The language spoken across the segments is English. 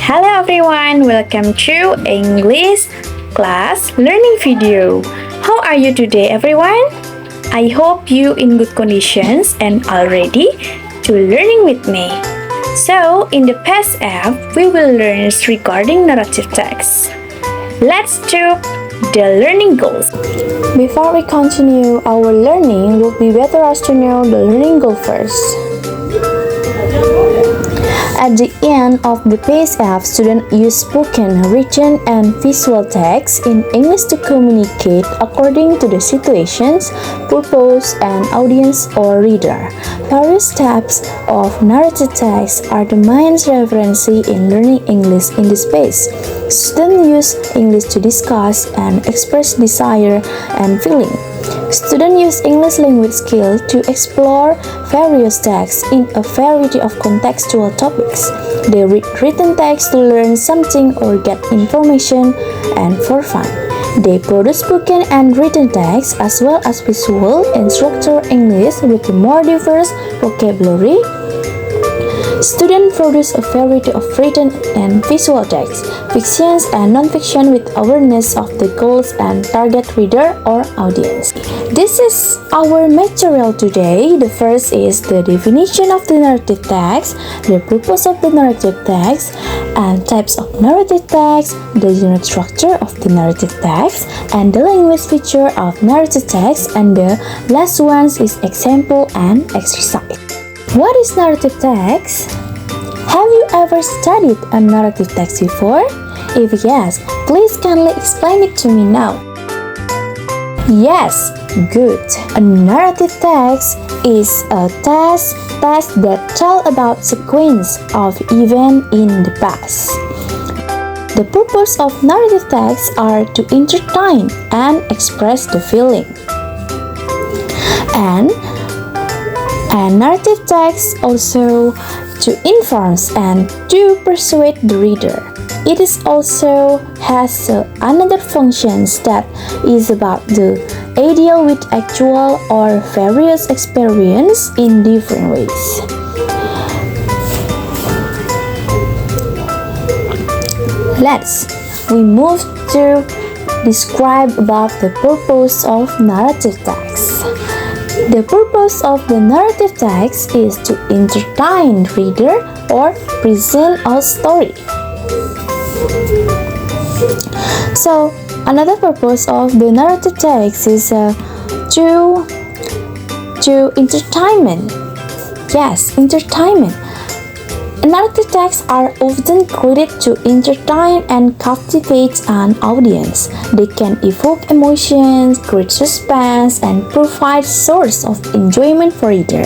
Hello everyone, welcome to English class learning video. How are you today everyone? I hope you in good conditions and all ready to learning with me. So in the past app, we will learn regarding narrative text. Let's do the learning goals. Before we continue our learning, it would be better us to know the learning goal first. At the end of the PACE, students use spoken, written, and visual text in English to communicate according to the situations, purpose, and audience or reader. Various types of narrative text are the main reference in learning English in this space. Students use English to discuss and express desire and feeling. Students use English language skill to explore various texts in a variety of contextual topics. They read written text to learn something or get information and for fun. They produce spoken and written text as well as visual and structured English with a more diverse vocabulary. Students produce a variety of written and visual text, fictions and non-fiction with awareness of the goals and target reader or audience. This is our material today. The first is the definition of the narrative text, the purpose of the narrative text, and types of narrative text, the general structure of the narrative text, and the language feature of narrative text, and the last one is example and exercise. What is narrative text? Have you ever studied a narrative text before? If yes, please kindly explain it to me now. Yes, good. A narrative text is a text that tell about sequence of events in the past. The purpose of narrative texts are to entertain and express the feeling. And narrative text also to inform and to persuade the reader. It is also has another functions that is about the ideal with actual or various experience in different ways. We move to describe about the purpose of narrative text. The purpose of the narrative text is to entertain the reader or present a story. So, another purpose of the narrative text is to entertainment. Yes, entertainment. Narrative texts are often created to entertain and captivate an audience. They can evoke emotions, create suspense, and provide source of enjoyment for reader.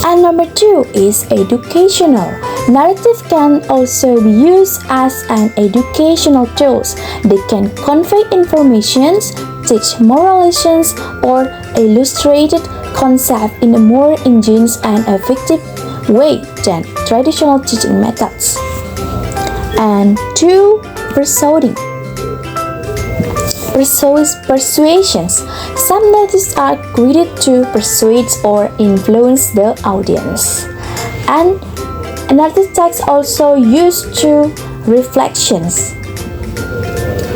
And number 2 is educational. Narrative can also be used as an educational tool. They can convey information, teach moral lessons, or illustrated concept in a more ingenious and effective way than traditional teaching methods. And 2. Persuasions. Some narratives are created to persuade or influence the audience. And narrative text also used to reflections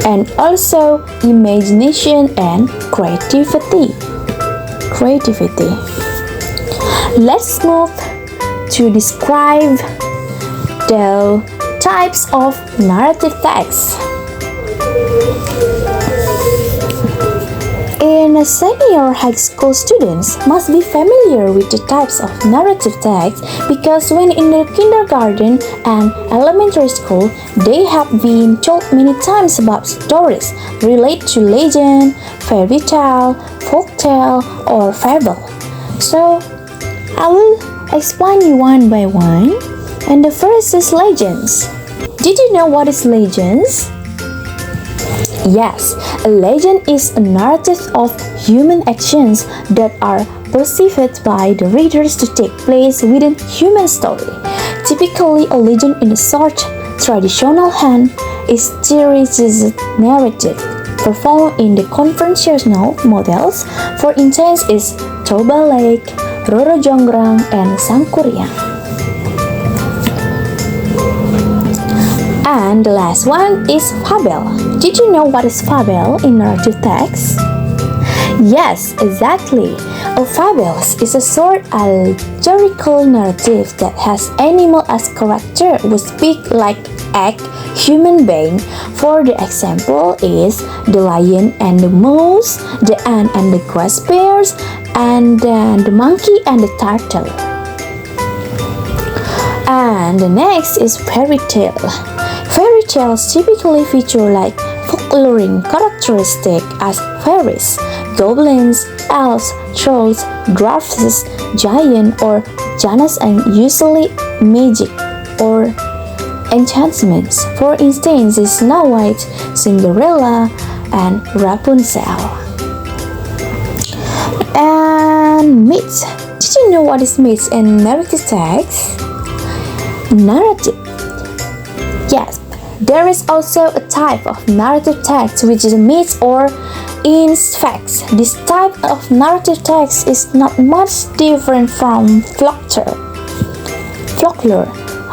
and also imagination and creativity. Let's move to describe the types of narrative text. In senior high school students must be familiar with the types of narrative text because when in the kindergarten and elementary school, they have been told many times about stories related to legend, fairy tale, folk tale, or fable. So, I will explain you one by one. And the first is legends. Did you know what is legends? Yes, a legend is a narrative of human actions that are perceived by the readers to take place within human story. Typically, a legend in a short, traditional hand is series narrative performed in the conventional models. For instance, is Toba Lake, Roro Jonggrang, and Sangkuriang. And the last one is fable. Did you know what is fable in narrative text? Yes, exactly. A fable is a short allegorical narrative that has animal as character who speak like act human being. For the example is the lion and the mouse, the ant and the grasshopper, and then the monkey and the turtle. And the next is fairy tale. Fairy tales typically feature like folkloric characteristics as fairies, goblins, elves, trolls, dwarfs, giants, or giants, and usually magic or enchantments. For instance, Snow White, Cinderella, and Rapunzel. And myths. Did you know what is myths in narrative text? Narrative. Yes, there is also a type of narrative text which is myths or in facts. This type of narrative text is not much different from folklore.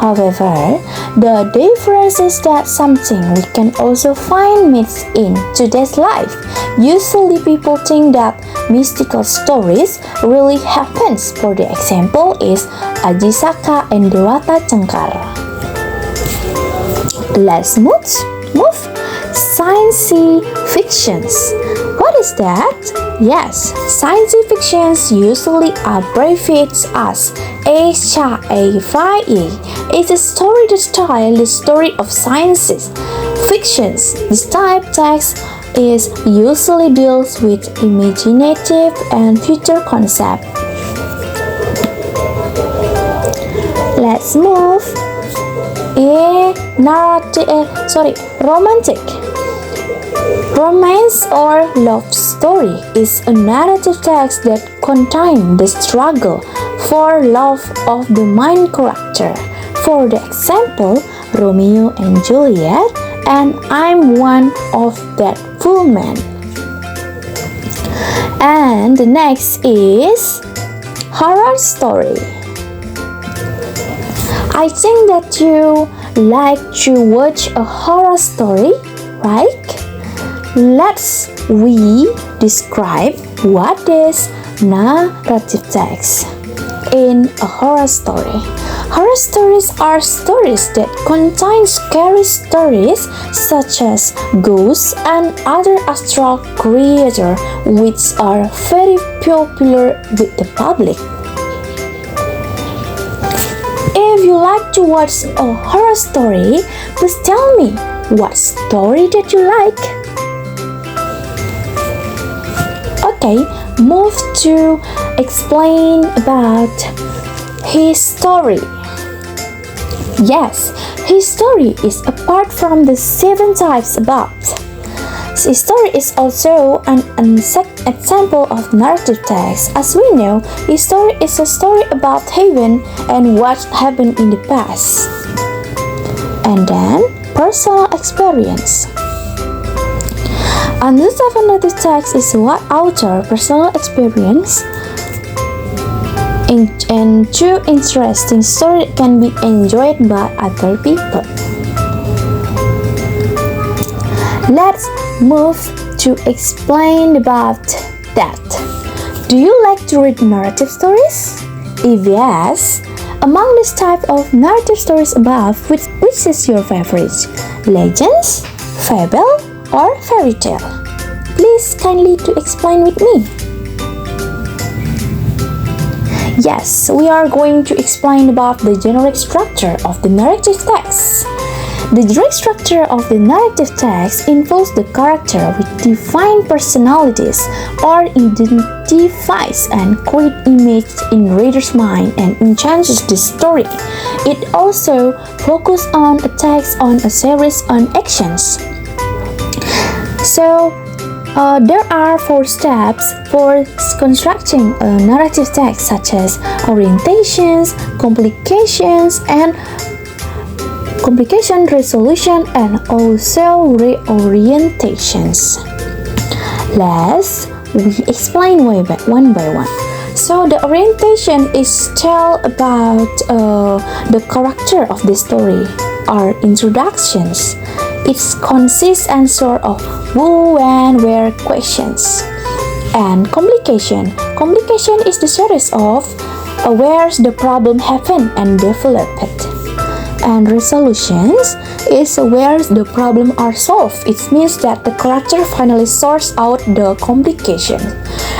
However, the difference is that something we can also find myths in today's life. Usually people think that mystical stories really happens. For the example is Aji Saka and Dewata Cengkar. Let's move science fictions. What is that? Yes, science fictions usually abbreviates as SCIFI. It's a story that tells the story of sciences. Fictions. This type text is usually deals with imaginative and future concept. Let's move romantic. Romance or love story is a narrative text that contains the struggle for love of the main character. For the example, Romeo and Juliet and I'm one of that full man. And the next is horror story. I think that you like to watch a horror story, right? Let's describe what is narrative text in a horror story. Horror stories are stories that contain scary stories such as ghosts and other astral creatures which are very popular with the public. If you like to watch a horror story, please tell me what story that you like. Okay, move to explain about his story. Yes, his story is apart from the 7 types above. His story is also an example of narrative text. As we know, his story is a story about heaven and what happened in the past. And then, personal experience. And this narrative text is what author personal experience and true interesting story can be enjoyed by other people. Let's move to explain about that. Do you like to read narrative stories? If yes, among this type of narrative stories above, which is your favorite? Legends, fable, or fairy tale? Please kindly to explain with me. Yes, we are going to explain about the generic structure of the narrative text. The generic structure of the narrative text involves the character with defined personalities or identifies and creates image in reader's mind and enhances the story. It also focuses on a text on a series on actions. So, there are 4 steps for constructing a narrative text such as orientations, complication resolution, and also reorientations. Let's explain one by one. So the orientation is tell about the character of the story or introductions. It consists answer of who, when, where questions. And complication. Complication is the series of where the problem happened and developed. And resolutions is where the problem are solved. It means that the character finally sorts out the complication.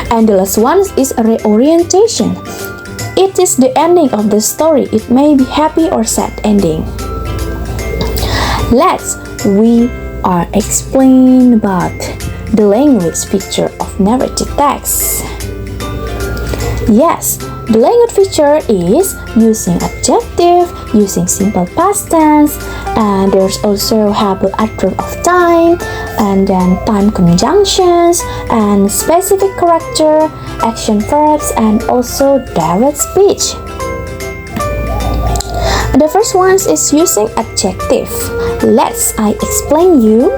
And the last one is reorientation. It is the ending of the story. It may be happy or sad ending. We are explain about the language feature of narrative text. Yes, the language feature is using adjective, using simple past tense, and there's also have an adverb of time, and then time conjunctions, and specific character, action verbs, and also direct speech. The first one is using adjective. I explain you.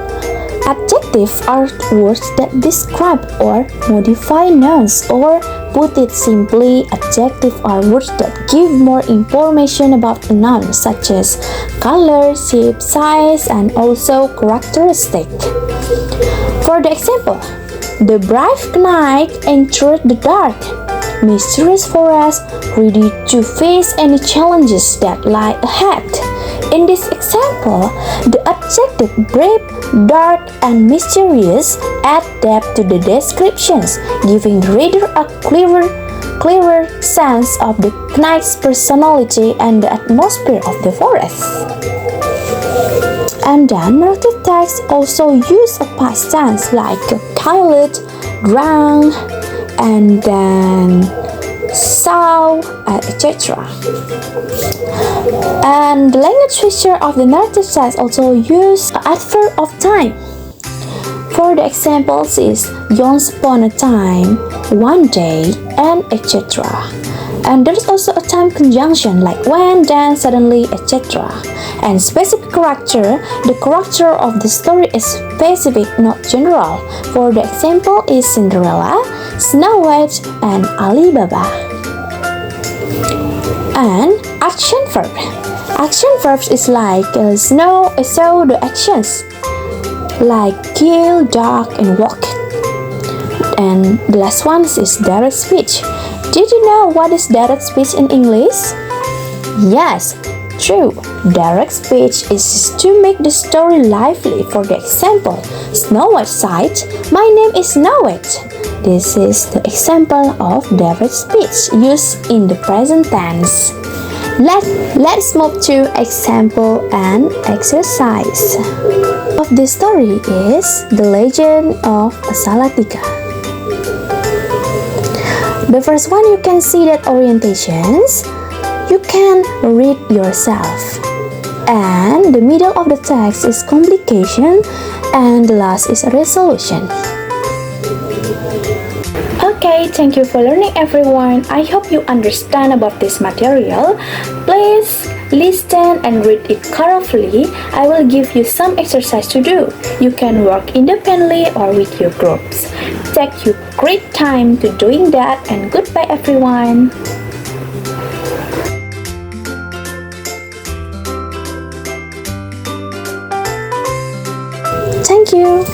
Adjectives are words that describe or modify nouns, or put it simply, adjectives are words that give more information about a noun, such as color, shape, size, and also characteristic. For the example, the bright night entered the dark, mysterious forest, ready to face any challenges that lie ahead. In this example, the adjective brave, dark, and mysterious add depth to the descriptions, giving the reader a clearer sense of the knight's personality and the atmosphere of the forest. And then narrative text also use a past tense like killed, drowned, and then saw, etc. And the language feature of the narrative text also use an adverb of time. For the examples is once upon a time, one day, and etc. And there is also a time conjunction like when, then, suddenly, etc. And specific character, the character of the story is specific, not general. For the example is Cinderella, Snow White, and Alibaba. And action verb. Action verbs is like so the actions like kill, dog, and walk. And the last one is direct speech. Did you know what is direct speech in English? Yes, true. Direct speech is to make the story lively. For the example, Snow White said, "My name is Snow White." This is the example of direct speech used in the present tense. Let's move to example and exercise. Of the story is The Legend of Salatiga. The first one, you can see that orientations. You can read yourself. And the middle of the text is complication, and the last is resolution. Okay, thank you for learning everyone. I hope you understand about this material. Please listen and read it carefully. I will give you some exercise to do. You can work independently or with your groups. Take your great time to doing that, and goodbye everyone. Thank you.